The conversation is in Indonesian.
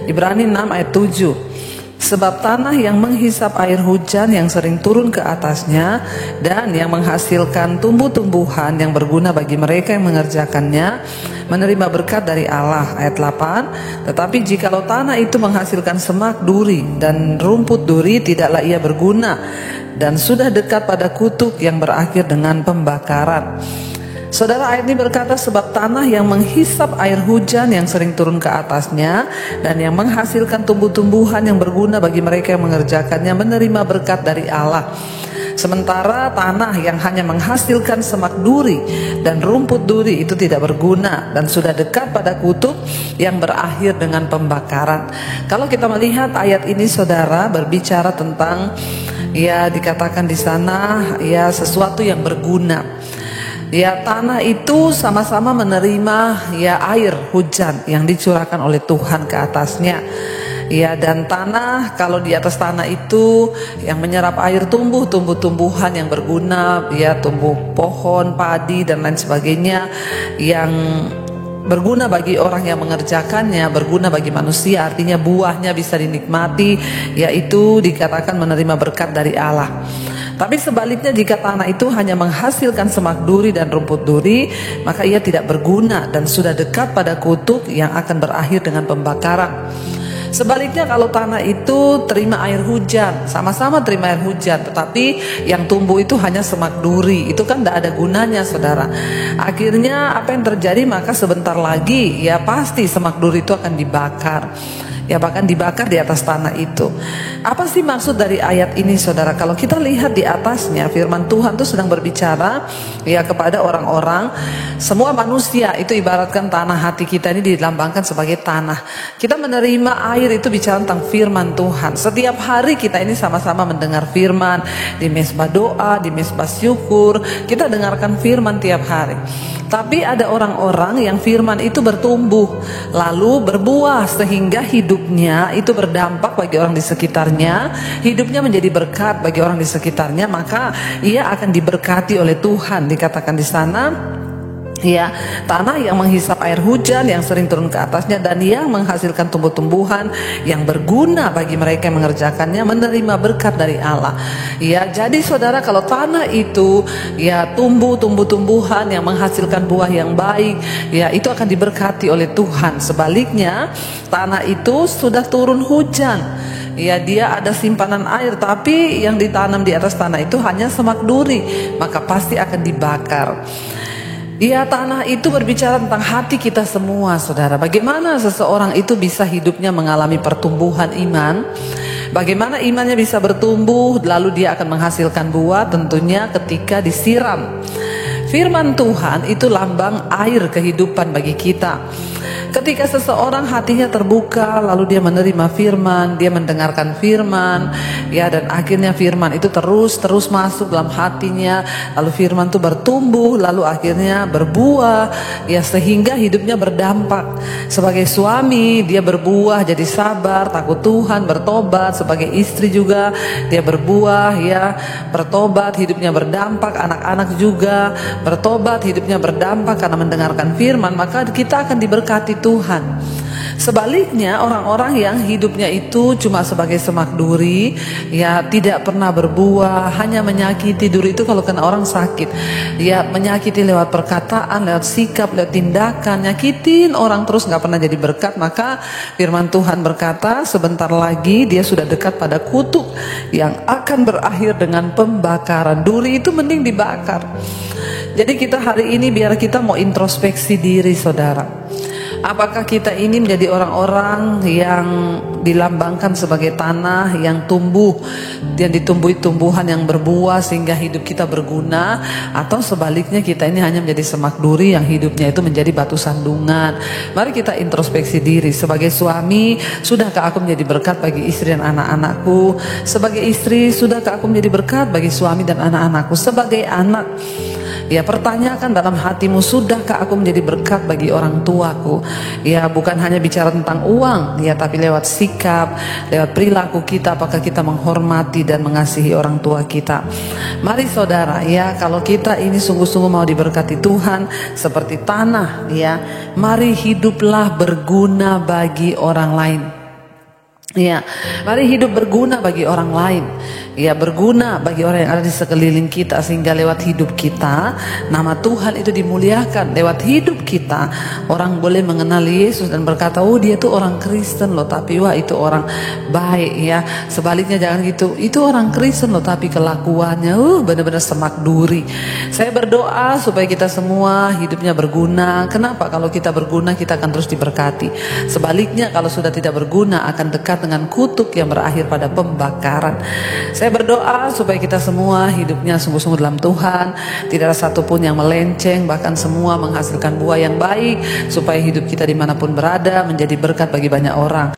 Ibrani 6 ayat 7. Sebab tanah yang menghisap air hujan yang sering turun ke atasnya dan yang menghasilkan tumbuh-tumbuhan yang berguna bagi mereka yang mengerjakannya menerima berkat dari Allah. Ayat 8. Tetapi jikalau tanah itu menghasilkan semak duri dan rumput duri, tidaklah ia berguna dan sudah dekat pada kutuk yang berakhir dengan pembakaran. Saudara, ayat ini berkata sebab tanah yang menghisap air hujan yang sering turun ke atasnya dan yang menghasilkan tumbuh-tumbuhan yang berguna bagi mereka yang mengerjakannya menerima berkat dari Allah. Sementara tanah yang hanya menghasilkan semak duri dan rumput duri itu tidak berguna dan sudah dekat pada kutuk yang berakhir dengan pembakaran. Kalau kita melihat ayat ini, saudara, berbicara tentang dikatakan di sana sesuatu yang berguna. Tanah itu sama-sama menerima air hujan yang dicurahkan oleh Tuhan ke atasnya. Dan tanah, kalau di atas tanah itu yang menyerap air tumbuh-tumbuhan yang berguna, tumbuh pohon, padi dan lain sebagainya yang berguna bagi orang yang mengerjakannya, berguna bagi manusia, artinya buahnya bisa dinikmati, yaitu dikatakan menerima berkat dari Allah. Tapi sebaliknya, jika tanah itu hanya menghasilkan semak duri dan rumput duri, maka ia tidak berguna dan sudah dekat pada kutuk yang akan berakhir dengan pembakaran. Sebaliknya, kalau tanah itu terima air hujan, sama-sama terima air hujan, tetapi yang tumbuh itu hanya semak duri, itu kan tidak ada gunanya, saudara. Akhirnya apa yang terjadi? Maka sebentar lagi pasti semak duri itu akan dibakar, bahkan dibakar di atas tanah itu. Apa sih maksud dari ayat ini, saudara? Kalau kita lihat di atasnya, firman Tuhan itu sedang berbicara kepada orang-orang, semua manusia itu ibaratkan tanah hati kita ini dilambangkan sebagai tanah. Kita menerima air itu bicara tentang firman Tuhan. Setiap hari kita ini sama-sama mendengar firman, di mesbah doa, di mesbah syukur, kita dengarkan firman tiap hari. Tapi ada orang-orang yang firman itu bertumbuh, lalu berbuah, sehingga hidupnya itu berdampak bagi orang di sekitarnya, hidupnya menjadi berkat bagi orang di sekitarnya, maka ia akan diberkati oleh Tuhan. Dikatakan di sana, tanah yang menghisap air hujan yang sering turun ke atasnya dan yang menghasilkan tumbuh-tumbuhan yang berguna bagi mereka yang mengerjakannya menerima berkat dari Allah. Jadi saudara, kalau tanah itu tumbuh-tumbuhan yang menghasilkan buah yang baik, itu akan diberkati oleh Tuhan. Sebaliknya, tanah itu sudah turun hujan, dia ada simpanan air, tapi yang ditanam di atas tanah itu hanya semak duri, maka pasti akan dibakar. Tanah itu berbicara tentang hati kita semua, saudara. Bagaimana seseorang itu bisa hidupnya mengalami pertumbuhan iman? Bagaimana imannya bisa bertumbuh, lalu dia akan menghasilkan buah? Tentunya ketika disiram. Firman Tuhan itu lambang air kehidupan bagi kita. Ketika seseorang hatinya terbuka, lalu dia menerima firman, dia mendengarkan firman, dan akhirnya firman itu terus masuk dalam hatinya, lalu firman itu bertumbuh, lalu akhirnya berbuah, sehingga hidupnya berdampak. Sebagai suami, dia berbuah jadi sabar, takut Tuhan, bertobat. Sebagai istri juga, dia berbuah, bertobat, hidupnya berdampak. Anak-anak juga bertobat, hidupnya berdampak karena mendengarkan firman, maka kita akan diberkati Tuhan. Sebaliknya, orang-orang yang hidupnya itu cuma sebagai semak duri, tidak pernah berbuah, hanya menyakiti. Duri itu kalau kena orang sakit, menyakiti lewat perkataan, lewat sikap, lewat tindakan, nyakitin orang terus, nggak pernah jadi berkat. Maka firman Tuhan berkata, sebentar lagi dia sudah dekat pada kutuk yang akan berakhir dengan pembakaran. Duri itu mending dibakar. Jadi kita hari ini biar kita mau introspeksi diri, saudara. Apakah kita ini menjadi orang-orang yang dilambangkan sebagai tanah yang tumbuh, yang ditumbuhi tumbuhan yang berbuah sehingga hidup kita berguna, atau sebaliknya kita ini hanya menjadi semak duri yang hidupnya itu menjadi batu sandungan? Mari kita introspeksi diri. Sebagai suami, sudahkah aku menjadi berkat bagi istri dan anak-anakku? Sebagai istri, sudahkah aku menjadi berkat bagi suami dan anak-anakku? Sebagai anak, pertanyakan dalam hatimu, sudahkah aku menjadi berkat bagi orang tuaku? Bukan hanya bicara tentang uang, tapi lewat sikap, lewat perilaku kita, apakah kita menghormati dan mengasihi orang tua kita? Mari saudara, kalau kita ini sungguh-sungguh mau diberkati Tuhan seperti tanah, mari hiduplah berguna bagi orang lain. Ya, mari hidup berguna bagi orang lain. Ya, berguna bagi orang yang ada di sekeliling kita, sehingga lewat hidup kita nama Tuhan itu dimuliakan. Lewat hidup kita orang boleh mengenal Yesus dan berkata, oh dia tuh orang Kristen loh, tapi wah itu orang baik ya. Sebaliknya jangan gitu, itu orang Kristen loh tapi kelakuannya benar-benar semak duri. Saya berdoa supaya kita semua hidupnya berguna. Kenapa? Kalau kita berguna kita akan terus diberkati. Sebaliknya kalau sudah tidak berguna akan dekat dengan kutuk yang berakhir pada pembakaran. Saya berdoa supaya kita semua hidupnya sungguh-sungguh dalam Tuhan, tidak ada satupun yang melenceng, bahkan semua menghasilkan buah yang baik, supaya hidup kita dimanapun berada menjadi berkat bagi banyak orang.